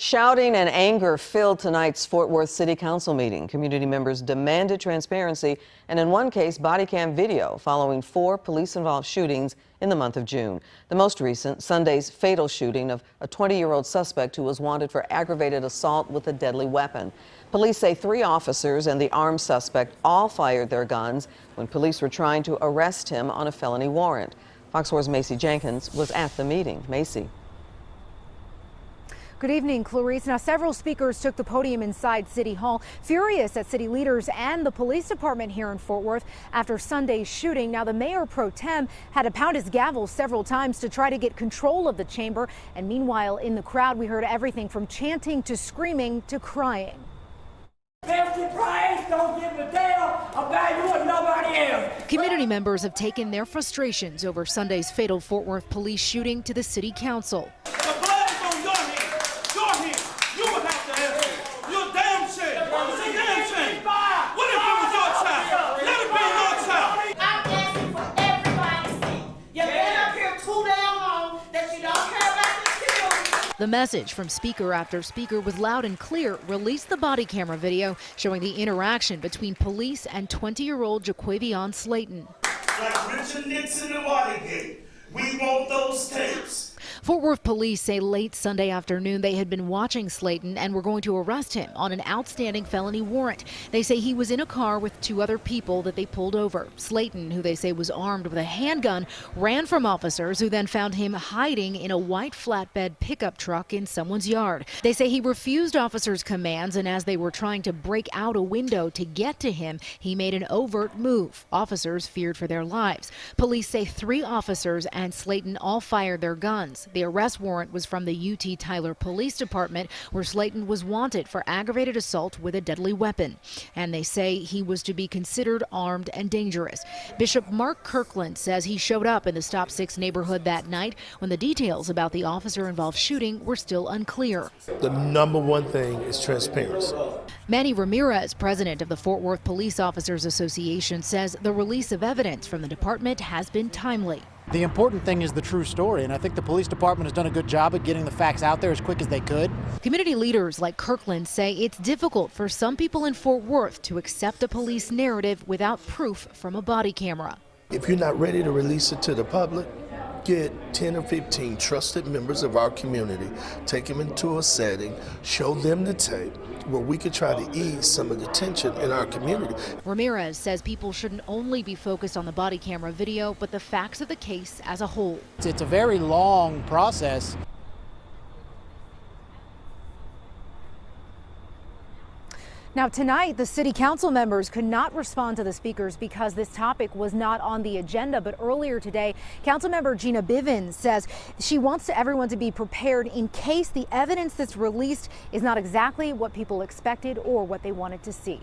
Shouting and anger filled tonight's Fort Worth City Council meeting. Community members demanded transparency and, in one case, body cam video following 4 police-involved shootings in the month of June. The most recent, Sunday's fatal shooting of a 20-year-old suspect who was wanted for aggravated assault with a deadly weapon. Police say 3 officers and the armed suspect all fired their guns when police were trying to arrest him on a felony warrant. Fox 4's Macy Jenkins was at the meeting. Macy. Good evening, Clarice. Now, several speakers took the podium inside City Hall, furious at city leaders and the police department here in Fort Worth after Sunday's shooting. Now, the mayor pro tem had to pound his gavel several times to try to get control of the chamber. And meanwhile, in the crowd, we heard everything from chanting to screaming to crying. Pastor Price don't give a damn about you and nobody else. Community members have taken their frustrations over Sunday's fatal Fort Worth police shooting to the city council. The message from speaker after speaker was loud and clear. Release the body camera video showing the interaction between police and 20-year-old JaQuavion Slaton. Like Richard Nixon and Watergate, we want those tapes. Fort Worth police say late Sunday afternoon they had been watching Slaton and were going to arrest him on an outstanding felony warrant. They say he was in a car with 2 other people that they pulled over. Slaton, who they say was armed with a handgun, ran from officers who then found him hiding in a white flatbed pickup truck in someone's yard. They say he refused officers' commands, and as they were trying to break out a window to get to him, he made an overt move. Officers feared for their lives. Police say 3 officers and Slaton all fired their guns. The arrest warrant was from the UT Tyler Police Department, where Slaton was wanted for aggravated assault with a deadly weapon. And they say he was to be considered armed and dangerous. Bishop Mark Kirkland says he showed up in the Stop 6 neighborhood that night when the details about the officer-involved shooting were still unclear. The number one thing is transparency. Manny Ramirez, president of the Fort Worth Police Officers Association, says the release of evidence from the department has been timely. The important thing is the true story, and I think the police department has done a good job of getting the facts out there as quick as they could. Community leaders like Kirkland say it's difficult for some people in Fort Worth to accept a police narrative without proof from a body camera. If you're not ready to release it to the public, get 10 or 15 trusted members of our community, take them into a setting, show them the tape, where we could try to ease some of the tension in our community. Ramirez says people shouldn't only be focused on the body camera video, but the facts of the case as a whole. It's a very long process. Now tonight, the city council members could not respond to the speakers because this topic was not on the agenda. But earlier today, Councilmember Gina Bivens says she wants everyone to be prepared in case the evidence that's released is not exactly what people expected or what they wanted to see.